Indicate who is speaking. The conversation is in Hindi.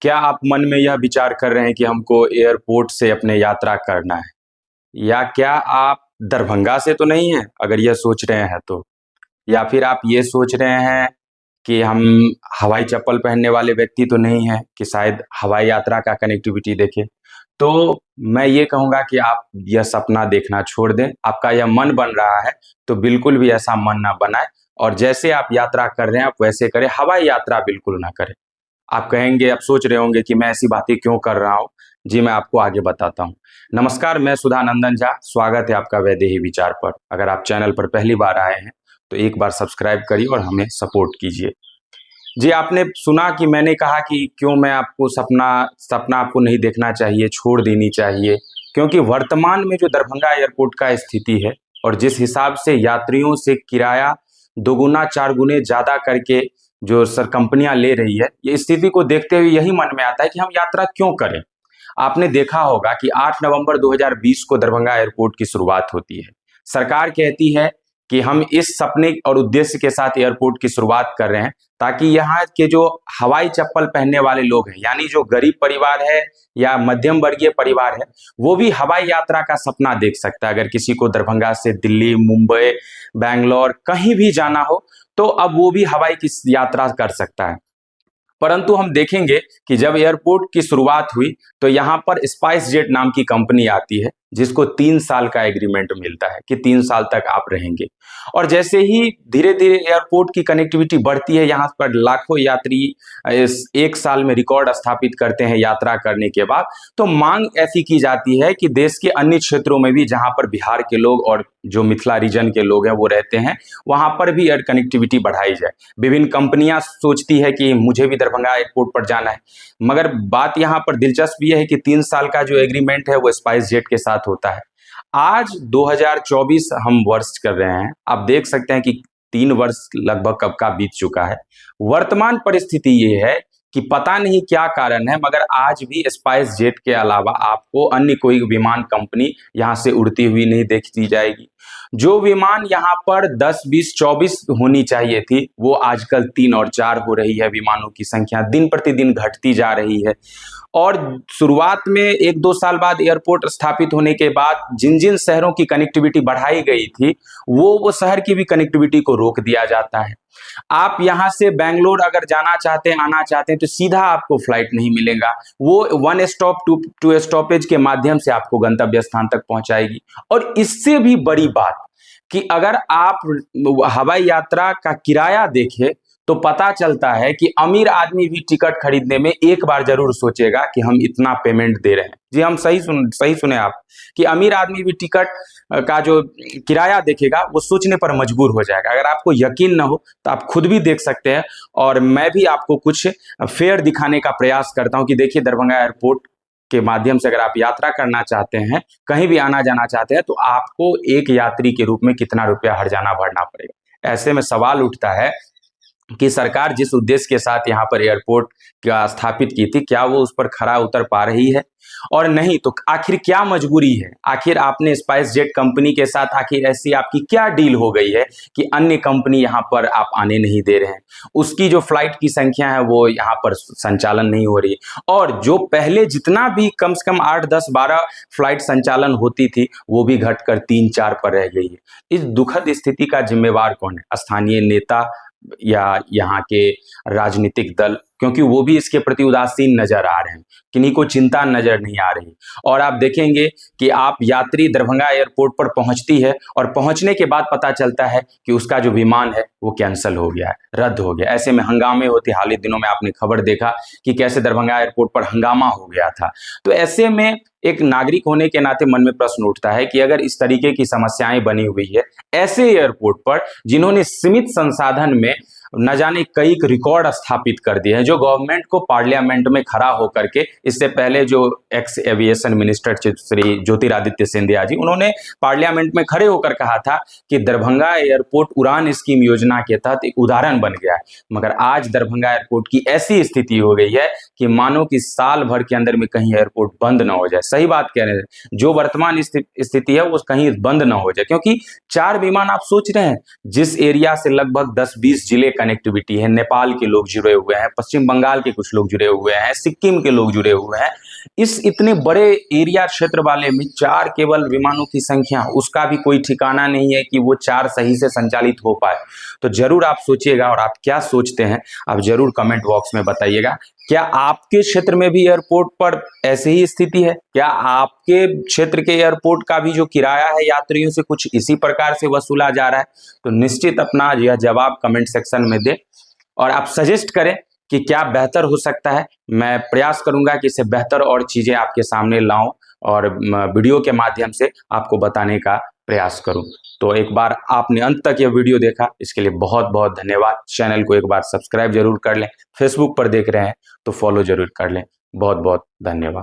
Speaker 1: क्या आप मन में यह विचार कर रहे हैं कि हमको एयरपोर्ट से अपने यात्रा करना है? या क्या आप दरभंगा से तो नहीं हैं, अगर यह सोच रहे हैं तो? या फिर आप ये सोच रहे हैं कि हम हवाई चप्पल पहनने वाले व्यक्ति तो नहीं हैं कि शायद हवाई यात्रा का कनेक्टिविटी देखें? तो मैं ये कहूँगा कि आप यह सपना देखना छोड़ दें। आपका यह मन बन रहा है, तो बिल्कुल भी ऐसा मन ना बनाएँ और जैसे आप यात्रा कर रहे हैं, आप वैसे करें, हवाई यात्रा बिल्कुल ना करें। आप कहेंगे, आप सोच रहे होंगे कि मैं ऐसी बातें क्यों कर रहा हूँ? जी, मैं आपको आगे बताता हूँ। नमस्कार, मैं सुधानंदन झा, स्वागत है आपका वैदेही विचार पर। अगर आप चैनल पर पहली बार आए हैं, तो एक बार सब्सक्राइब करिए और हमें सपोर्ट कीजिए। जी, आपने सुना कि मैंने कहा कि क्यों मैं आपको सपना सपना आपको नहीं देखना चाहिए, छोड़ देनी चाहिए। क्योंकि वर्तमान में जो दरभंगा एयरपोर्ट का स्थिति है और जिस हिसाब से यात्रियों से किराया दोगुना 4 गुने ज़्यादा करके जो कंपनियां ले रही है, ये स्थिति को देखते हुए यही मन में आता है कि हम यात्रा क्यों करें। आपने देखा होगा कि 8 नवंबर 2020 को दरभंगा एयरपोर्ट की शुरुआत होती है। सरकार कहती है कि हम इस सपने और उद्देश्य के साथ एयरपोर्ट की शुरुआत कर रहे हैं ताकि यहाँ के जो हवाई चप्पल पहनने वाले लोग हैं, यानी जो गरीब परिवार है या मध्यम वर्गीय परिवार है, वो भी हवाई यात्रा का सपना देख सकता है। अगर किसी को दरभंगा से दिल्ली, मुंबई, बैंगलोर कहीं भी जाना हो, तो अब वो भी हवाई की यात्रा कर सकता है। परंतु हम देखेंगे कि जब एयरपोर्ट की शुरुआत हुई, तो यहाँ पर स्पाइस जेट नाम की कंपनी आती है, जिसको 3 साल का एग्रीमेंट मिलता है कि 3 साल तक आप रहेंगे। और जैसे ही धीरे धीरे एयरपोर्ट की कनेक्टिविटी बढ़ती है, यहाँ पर लाखों यात्री इस 1 साल में रिकॉर्ड स्थापित करते हैं यात्रा करने के बाद। तो मांग ऐसी की जाती है कि देश के अन्य क्षेत्रों में भी, जहाँ पर बिहार के लोग और जो मिथिला रीजन के लोग हैं वो रहते हैं, वहाँ पर भी एयर कनेक्टिविटी बढ़ाई जाए। विभिन्न कंपनियां सोचती है कि मुझे भी दरभंगा एयरपोर्ट पर जाना है, मगर बात यहाँ पर दिलचस्प ये है कि 3 साल का जो एग्रीमेंट है वो स्पाइस जेट के साथ होता है। आज 2024 हम वर्ष कर रहे हैं, आप देख सकते हैं कि 3 वर्ष लगभग कब का बीत चुका है। वर्तमान परिस्थिति ये है कि पता नहीं क्या कारण है, मगर आज भी स्पाइस जेट के अलावा आपको अन्य कोई विमान कंपनी यहाँ से उड़ती हुई नहीं देखी जाएगी। जो विमान यहाँ पर 10, 20, 24 होनी चाहिए थी, वो आजकल 3 और 4 हो रही है। विमानों की संख्या दिन प्रतिदिन घटती जा रही है। और शुरुआत में 1-2 साल बाद एयरपोर्ट स्थापित होने के बाद जिन जिन शहरों की कनेक्टिविटी बढ़ाई गई थी, वो शहर की भी कनेक्टिविटी को रोक दिया जाता है। आप यहाँ से बैंगलोर अगर जाना चाहते हैं, आना चाहते हैं, तो सीधा आपको फ्लाइट नहीं मिलेगा। वो 1 स्टॉप टू स्टॉपेज के माध्यम से आपको गंतव्य स्थान तक पहुंचाएगी। और इससे भी बड़ी बात कि अगर आप हवाई यात्रा का किराया देखें, तो पता चलता है कि अमीर आदमी भी टिकट खरीदने में एक बार जरूर सोचेगा कि हम इतना पेमेंट दे रहे हैं। जी, हम सही सुने आप, कि अमीर आदमी भी टिकट का जो किराया देखेगा वो सोचने पर मजबूर हो जाएगा। अगर आपको यकीन ना हो तो आप खुद भी देख सकते हैं, और मैं भी आपको कुछ फेयर दिखाने का प्रयास करता हूं कि देखिए, दरभंगा एयरपोर्ट के माध्यम से अगर आप यात्रा करना चाहते हैं, कहीं भी आना जाना चाहते हैं, तो आपको एक यात्री के रूप में कितना रुपया हर्जाना भरना पड़ेगा। ऐसे में सवाल उठता है कि सरकार जिस उद्देश्य के साथ यहाँ पर एयरपोर्ट का स्थापित की थी, क्या वो उस पर खरा उतर पा रही है? और नहीं तो आखिर क्या मजबूरी है? आखिर आपने स्पाइस जेट कंपनी के साथ आखिर ऐसी आपकी क्या डील हो गई है कि अन्य कंपनी यहाँ पर आप आने नहीं दे रहे हैं? उसकी जो फ्लाइट की संख्या है वो यहाँ पर संचालन नहीं हो रही है। और जो पहले जितना भी कम से कम 8, 10, 12 फ्लाइट संचालन होती थी, वो भी घटकर 3-4 पर रह गई है। इस दुखद स्थिति का जिम्मेवार कौन है? स्थानीय नेता या यहाँ के राजनीतिक दल? क्योंकि वो भी इसके प्रति उदासीन नजर आ रहे हैं, किन्हीं को चिंता नजर नहीं आ रही। और आप देखेंगे कि आप यात्री दरभंगा एयरपोर्ट पर पहुंचती है और पहुंचने के बाद पता चलता है कि उसका जो विमान है वो कैंसिल हो गया है, रद्द हो गया। ऐसे में हंगामे होते, हाल ही दिनों में आपने खबर देखा कि कैसे दरभंगा एयरपोर्ट पर हंगामा हो गया था। तो ऐसे में एक नागरिक होने के नाते मन में प्रश्न उठता है कि अगर इस तरीके की समस्याएं बनी हुई है ऐसे एयरपोर्ट पर, जिन्होंने सीमित संसाधन में न जाने कई रिकॉर्ड स्थापित कर दिए हैं, जो गवर्नमेंट को पार्लियामेंट में खड़ा होकर के, इससे पहले जो ex aviation minister Shri Jyotiraditya Scindia ji, उन्होंने पार्लियामेंट में खड़े होकर कहा था कि दरभंगा एयरपोर्ट उड़ान स्कीम योजना के तहत एक उदाहरण बन गया है। मगर आज दरभंगा एयरपोर्ट की ऐसी स्थिति हो गई है कि मानो कि साल भर के अंदर में कहीं एयरपोर्ट बंद ना हो जाए। सही बात कह रहे हैं, जो वर्तमान स्थिति है वो कहीं बंद ना हो जाए। क्योंकि 4 विमान, आप सोच रहे हैं, जिस एरिया से लगभग 10-20 जिले कनेक्टिविटी है, नेपाल के लोग जुड़े हुए हैं, पश्चिम बंगाल के कुछ लोग जुड़े हुए हैं, सिक्किम के लोग जुड़े हुए हैं। इस इतने बड़े एरिया क्षेत्र वाले में 4 केवल विमानों की संख्या, उसका भी कोई ठिकाना नहीं है कि वो 4 सही से संचालित हो पाए। तो जरूर आप सोचिएगा, और आप क्या सोचते हैं आप जरूर कमेंट बॉक्स में बताइएगा। क्या आपके क्षेत्र में भी एयरपोर्ट पर ऐसी ही स्थिति है? क्या आपके क्षेत्र के एयरपोर्ट का भी जो किराया है यात्रियों से कुछ इसी प्रकार से वसूला जा रहा है? तो निश्चित अपना यह जवाब कमेंट सेक्शन में दें, और आप सजेस्ट करें कि क्या बेहतर हो सकता है। मैं प्रयास करूंगा कि इससे बेहतर और चीजें आपके सामने लाऊं और वीडियो के माध्यम से आपको बताने का प्रयास करूं। तो एक बार आपने अंत तक यह वीडियो देखा, इसके लिए बहुत बहुत धन्यवाद। चैनल को एक बार सब्सक्राइब जरूर कर लें, फेसबुक पर देख रहे हैं तो फॉलो जरूर कर लें। बहुत बहुत धन्यवाद।